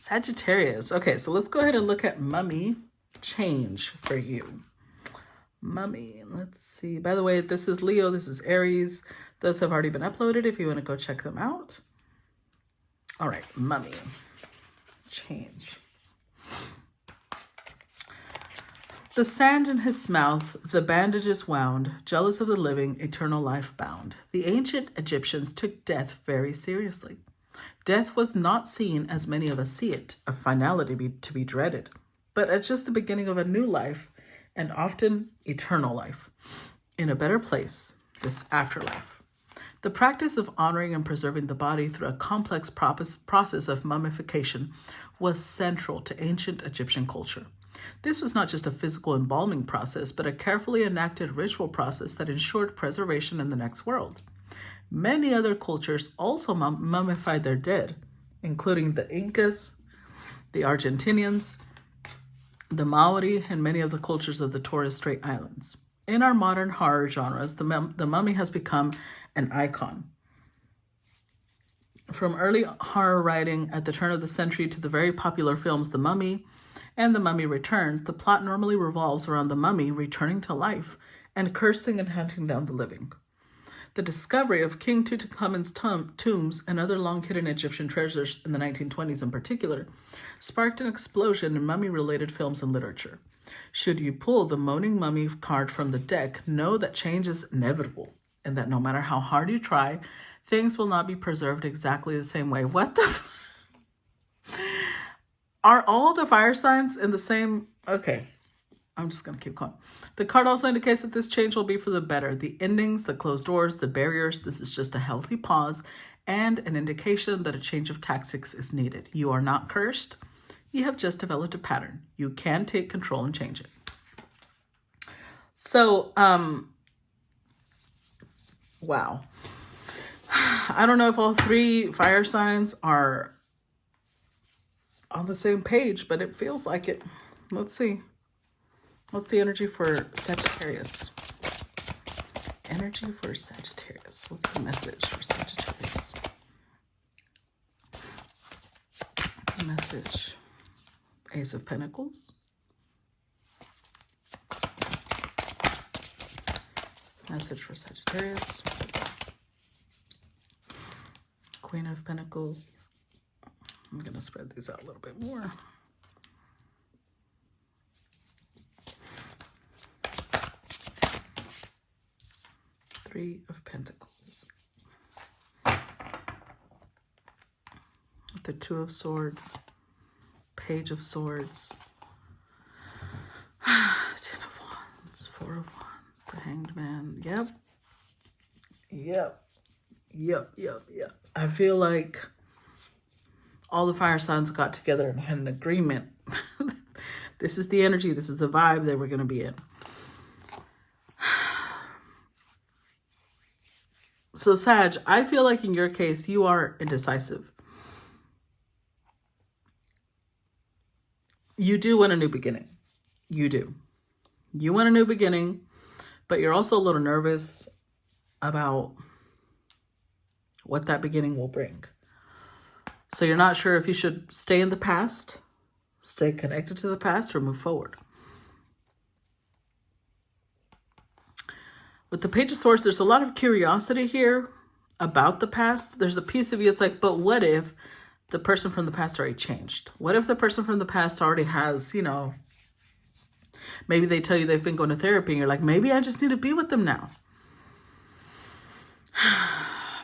Sagittarius. Okay, so let's go ahead and look at mummy change for you. Mummy, let's see. By the way, this is Leo, this is Aries. Those have already been uploaded if you want to go check them out. All right, mummy change. The sand in his mouth, the bandages wound, jealous of the living, eternal life bound. The ancient Egyptians took death very seriously. Death was not seen as many of us see it, a finality to be dreaded, but as just the beginning of a new life, and often eternal life, in a better place, this afterlife. The practice of honoring and preserving the body through a complex process of mummification was central to ancient Egyptian culture. This was not just a physical embalming process, but a carefully enacted ritual process that ensured preservation in the next world. Many other cultures also mummified their dead, including the Incas, the Argentinians, the Maori, and many of the cultures of the Torres Strait Islands. In our modern horror genres, the mummy has become an icon. From early horror writing at the turn of the century to the very popular films The Mummy and The Mummy Returns, the plot normally revolves around the mummy returning to life and cursing and hunting down the living. The discovery of King Tutankhamun's tombs and other long-hidden Egyptian treasures in the 1920s in particular sparked an explosion in mummy-related films and literature. Should you pull the moaning mummy card from the deck, know that change is inevitable and that no matter how hard you try, things will not be preserved exactly the same way. What the Are all the fire signs in the same? Okay, I'm just going to keep going. The card also indicates that this change will be for the better. The endings, the closed doors, the barriers, this is just a healthy pause and an indication that a change of tactics is needed. You are not cursed. You have just developed a pattern. You can take control and change it. So, wow. I don't know if all three fire signs are on the same page, but it feels like it. Let's see. What's the energy for Sagittarius? Energy for Sagittarius. What's the message for Sagittarius? Message. Ace of Pentacles. What's the message for Sagittarius? Queen of Pentacles. I'm going to spread these out a little bit more. Three of Pentacles. The Two of Swords. Page of Swords. 10 of Wands. 4 of Wands. The Hanged Man. Yep. I feel like all the fire signs got together and had an agreement. This is the energy, this is the vibe that we're going to be in. So Sag, I feel like in your case, you are indecisive. You do want a new beginning. You do. You want a new beginning, but you're also a little nervous about what that beginning will bring. So you're not sure if you should stay in the past, stay connected to the past, or move forward. With the Page of Swords, there's a lot of curiosity here about the past. There's a piece of you, it's like, but what if the person from the past already changed? What if the person from the past already has, maybe they tell you they've been going to therapy and you're like, maybe I just need to be with them now.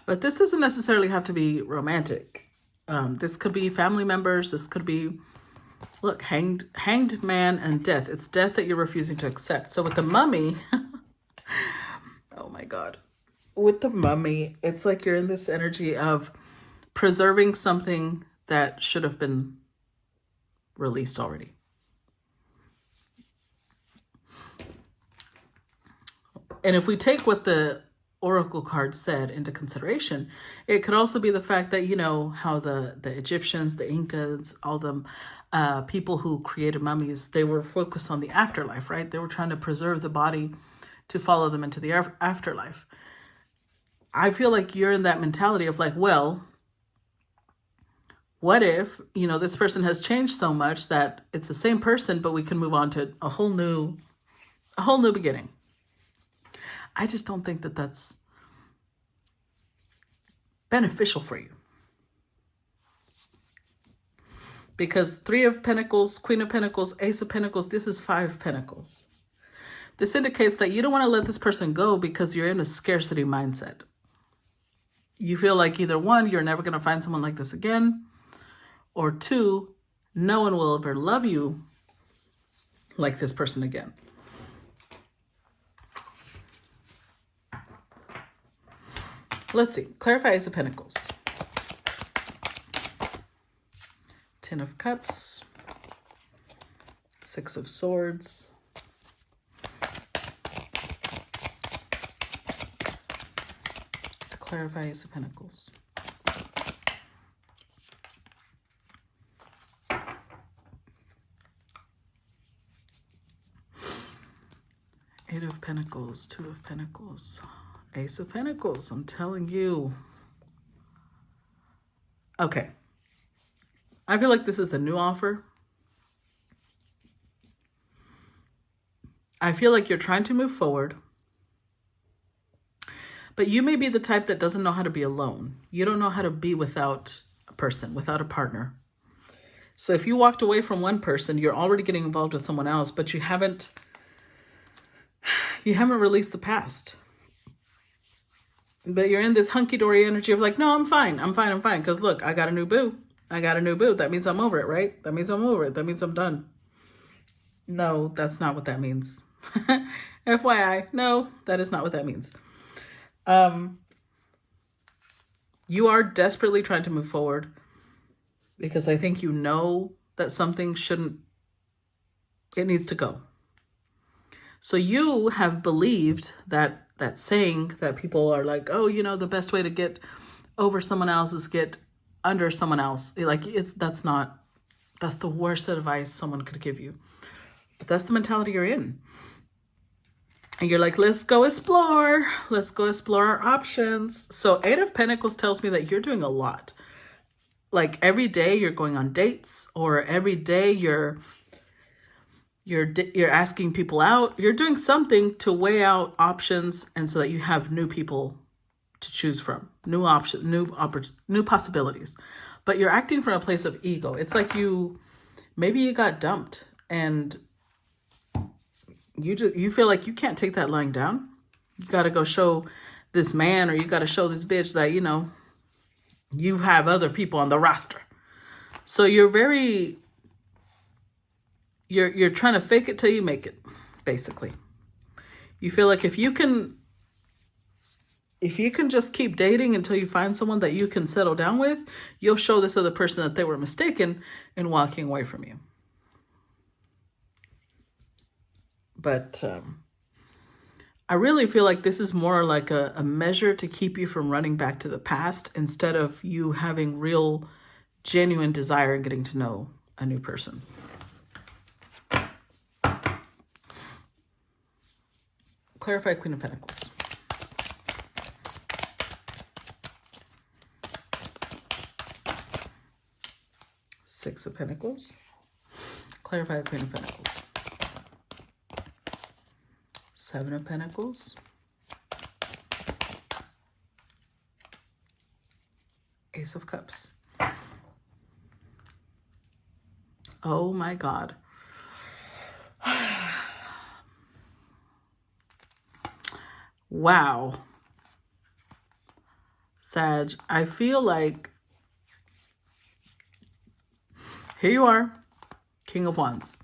But this doesn't necessarily have to be romantic. This could be family members. This could be, look, hanged man and death. It's death that you're refusing to accept. So with the mummy, oh my God. With the mummy, it's like you're in this energy of preserving something that should have been released already. And if we take what the Oracle card said into consideration, it could also be the fact that, how the Egyptians, the Incas, all them people who created mummies, they were focused on the afterlife, right? They were trying to preserve the body to follow them into the afterlife. I feel like you're in that mentality of like, well, What if, you know, this person has changed so much that it's the same person, but we can move on to a whole new beginning. I just don't think that that's beneficial for you. Because 3 of Pentacles, Queen of Pentacles, Ace of Pentacles, this is 5 Pentacles. This indicates that you don't want to let this person go because you're in a scarcity mindset. You feel like either 1, you're never going to find someone like this again, or 2, no one will ever love you like this person again. Let's see. Clarify Ace of Pentacles. 10 of Cups. 6 of Swords. Clarify Ace of Pentacles. Eight of Pentacles, 2 of Pentacles, Ace of Pentacles. I'm telling you. Okay. I feel like this is the new offer. I feel like you're trying to move forward. But you may be the type that doesn't know how to be alone. You don't know how to be without a person, without a partner. So if you walked away from one person, you're already getting involved with someone else, but you haven't released the past. But you're in this hunky-dory energy of like, no, I'm fine. Because look, I got a new boo. That means I'm over it, right? That means I'm over it. That means I'm done. No, that's not what that means. FYI, no, that is not what that means. You are desperately trying to move forward because I think you know that something it needs to go. So you have believed that saying that people are like, oh, you know, the best way to get over someone else is get under someone else. Like that's the worst advice someone could give you. But that's the mentality you're in. And you're like, let's go explore our options. So 8 of Pentacles tells me that you're doing a lot. Like every day you're going on dates, or every day you're asking people out. You're doing something to weigh out options, and so that you have new people to choose from, new options, new possibilities. But you're acting from a place of ego. It's like maybe you got dumped, and you feel like you can't take that lying down. You got to go show this man, or you got to show this bitch that, you know, you have other people on the roster. So you're trying to fake it till you make it, basically. You feel like if you can just keep dating until you find someone that you can settle down with, you'll show this other person that they were mistaken in walking away from you. But I really feel like this is more like a measure to keep you from running back to the past, instead of you having real, genuine desire and getting to know a new person. Clarify Queen of Pentacles. Six of Pentacles. Clarify Queen of Pentacles. 7 of Pentacles. Ace of Cups. Oh my God. Wow. Sag, I feel like here you are, King of Wands.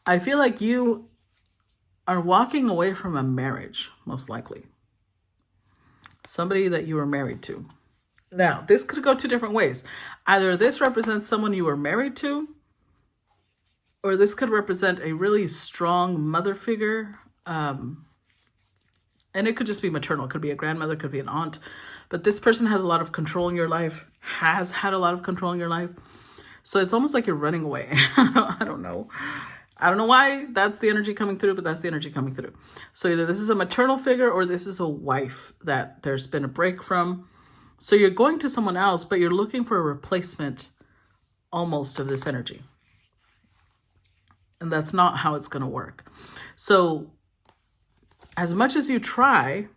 I feel like you are walking away from a marriage, most likely. Somebody that you were married to. Now, this could go 2 different ways. Either this represents someone you were married to, or this could represent a really strong mother figure. And it could just be maternal. It could be a grandmother, could be an aunt. But this person has a lot of control in your life, has had a lot of control in your life. So it's almost like you're running away. I don't know. I don't know why that's the energy coming through, but that's the energy coming through. So either this is a maternal figure, or this is a wife that there's been a break from, So you're going to someone else, but you're looking for a replacement almost of this energy. And that's not how it's going to work. So as much as you try,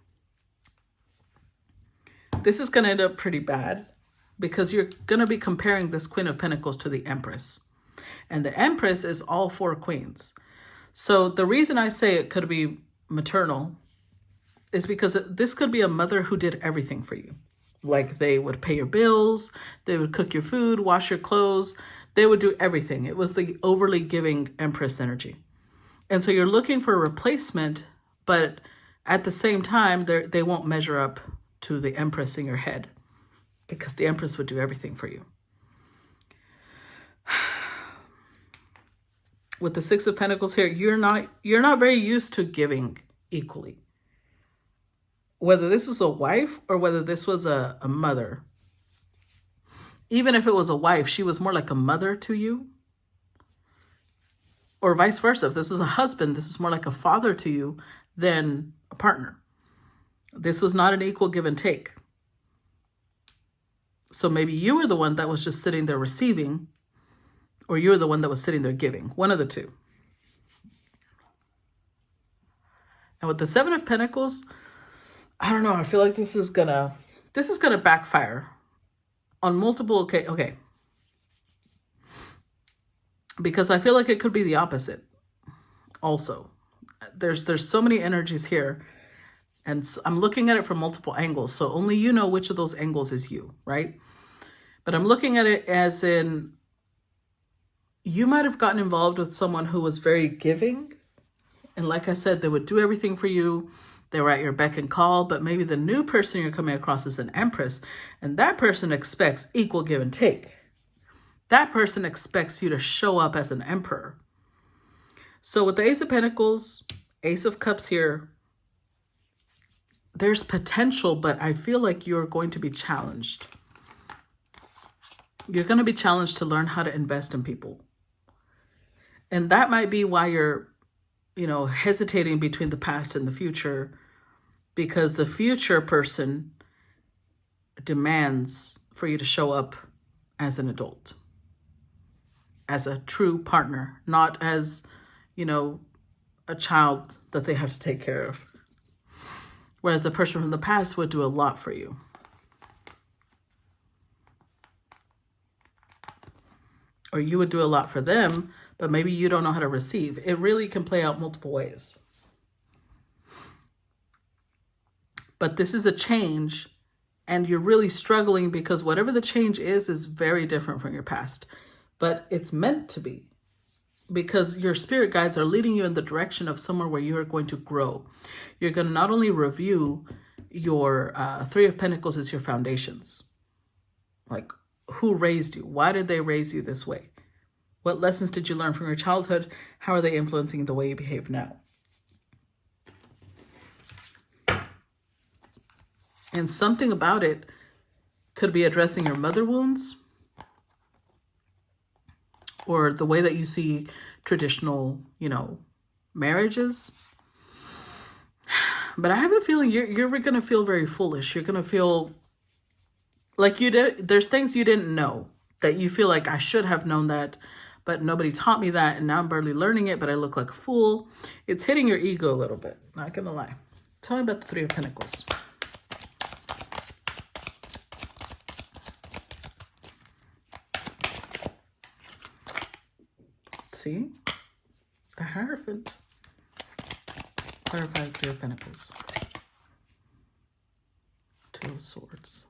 this is going to end up pretty bad because you're going to be comparing this Queen of Pentacles to the Empress. And the Empress is all four queens. So the reason I say it could be maternal is because this could be a mother who did everything for you. Like they would pay your bills, they would cook your food, wash your clothes, they would do everything. It was the overly giving Empress energy. And so you're looking for a replacement, but at the same time, they won't measure up to the Empress in your head because the Empress would do everything for you. With the Six of Pentacles here, you're not very used to giving equally. Whether this is a wife or whether this was a mother. Even if it was a wife, she was more like a mother to you. Or vice versa. If this is a husband, this is more like a father to you than a partner. This was not an equal give and take. So maybe you were the one that was just sitting there receiving, or you were the one that was sitting there giving. One of the two. And with the Seven of Pentacles, I don't know. I feel like this is gonna backfire on multiple okay. Because I feel like it could be the opposite. Also, there's so many energies here, and so I'm looking at it from multiple angles. So only you know which of those angles is you, right? But I'm looking at it as in you might have gotten involved with someone who was very giving, and like I said, they would do everything for you. They were at your beck and call, but maybe the new person you're coming across is an Empress, and that person expects equal give and take. That person expects you to show up as an emperor. So with the Ace of Pentacles, Ace of Cups here, there's potential, but I feel like you're going to be challenged. You're going to be challenged to learn how to invest in people. And that might be why you're, hesitating between the past and the future, because the future person demands for you to show up as an adult, as a true partner, not as, a child that they have to take care of. Whereas the person from the past would do a lot for you. Or you would do a lot for them, but maybe you don't know how to receive. It really can play out multiple ways. But this is a change, and you're really struggling because whatever the change is very different from your past. But it's meant to be, because your spirit guides are leading you in the direction of somewhere where you are going to grow. You're going to not only review your Three of Pentacles as your foundations. Like, who raised you? Why did they raise you this way? What lessons did you learn from your childhood? How are they influencing the way you behave now? And something about it could be addressing your mother wounds, or the way that you see traditional, marriages. But I have a feeling you're going to feel very foolish. You're going to feel like there's things you didn't know that you feel like I should have known that, but nobody taught me that, and now I'm barely learning it, but I look like a fool. It's hitting your ego a little bit, not going to lie. Tell me about the Three of Pentacles. See? The Hierophant. Clarify the Three of Pentacles. Two of Swords.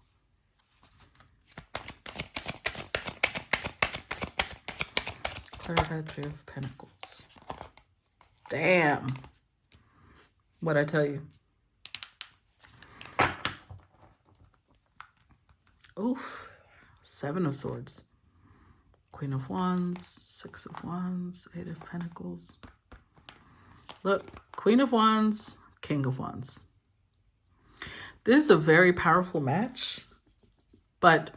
Clarify the Three of Pentacles. Damn. What'd I tell you? Oof. Seven of Swords. Queen of Wands, Six of Wands, Eight of Pentacles. Look, Queen of Wands, King of Wands. This is a very powerful match, but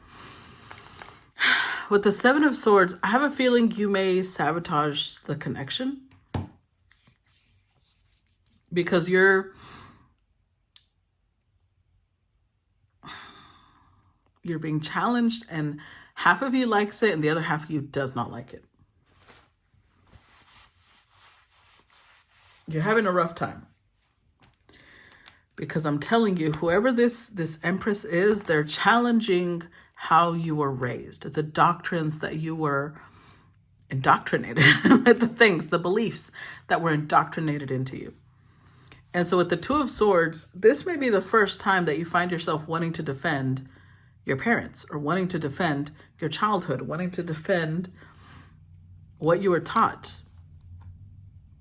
with the Seven of Swords, I have a feeling you may sabotage the connection because You're being challenged, and half of you likes it and the other half of you does not like it. You're having a rough time. Because I'm telling you, whoever this Empress is, they're challenging how you were raised, the doctrines that you were indoctrinated, the things, the beliefs that were indoctrinated into you. And so with the Two of Swords, this may be the first time that you find yourself wanting to defend your parents, or wanting to defend your childhood, wanting to defend what you were taught.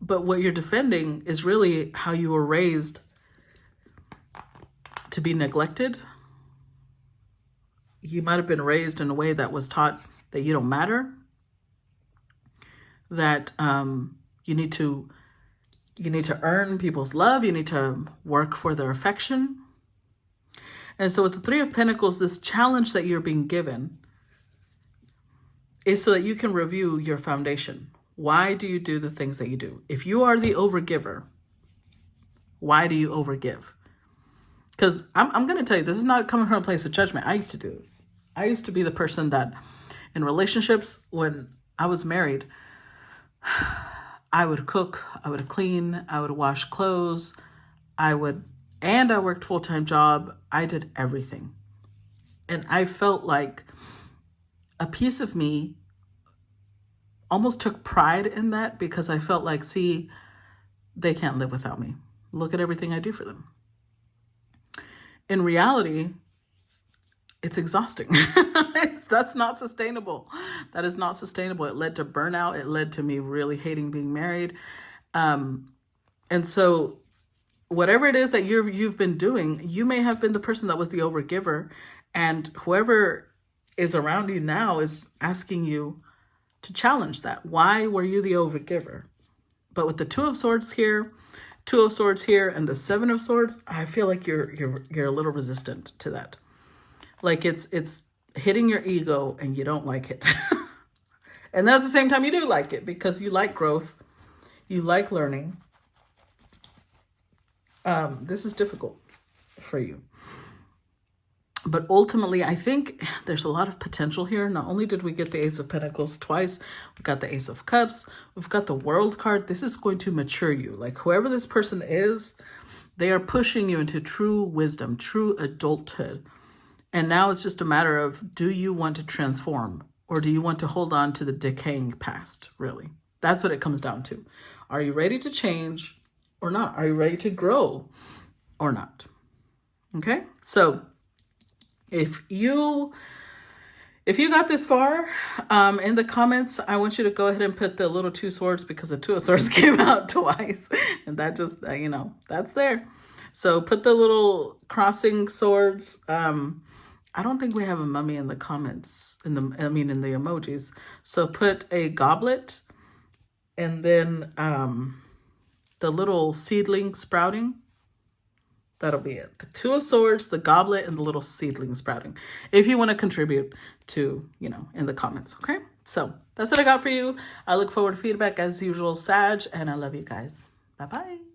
But what you're defending is really how you were raised to be neglected. You might have been raised in a way that was taught that you don't matter, that you need to earn people's love, you need to work for their affection. And so with the Three of Pentacles, this challenge that you're being given is so that you can review your foundation. Why do you do the things that you do? If you are the overgiver, why do you overgive? Because I'm going to tell you, this is not coming from a place of judgment. I used to do this. I used to be the person that in relationships, when I was married, I would cook, I would clean, I would wash clothes, and I worked full-time job. I did everything. And I felt like a piece of me almost took pride in that, because I felt like, see, they can't live without me. Look at everything I do for them. In reality, it's exhausting. That's not sustainable. That is not sustainable. It led to burnout. It led to me really hating being married. And so whatever it is that you've been doing, you may have been the person that was the overgiver, and whoever is around you now is asking you to challenge that. Why were you the overgiver? But with the Two of Swords here, and the Seven of Swords, I feel like you're a little resistant to that. Like it's hitting your ego and you don't like it. And then at the same time, you do like it because you like growth. You like learning. This is difficult for you. But ultimately, I think there's a lot of potential here. Not only did we get the Ace of Pentacles twice, we got the Ace of Cups, we've got the World card. This is going to mature you. Like whoever this person is, they are pushing you into true wisdom, true adulthood. And now it's just a matter of, do you want to transform, or do you want to hold on to the decaying past, really? That's what it comes down to. Are you ready to change or not? Are you ready to grow or not? Okay, so if you got this far, in the comments, I want you to go ahead and put the little Two Swords, because the Two of Swords came out twice, and that just, that's there. So put the little crossing swords. I don't think we have a mummy in the comments, in the emojis. So put a goblet, and then the little seedling sprouting. That'll be it. The Two of Swords, the goblet, and the little seedling sprouting. If you want to contribute to, in the comments. Okay? So that's what I got for you. I look forward to feedback as usual, Sag, and I love you guys. Bye-bye.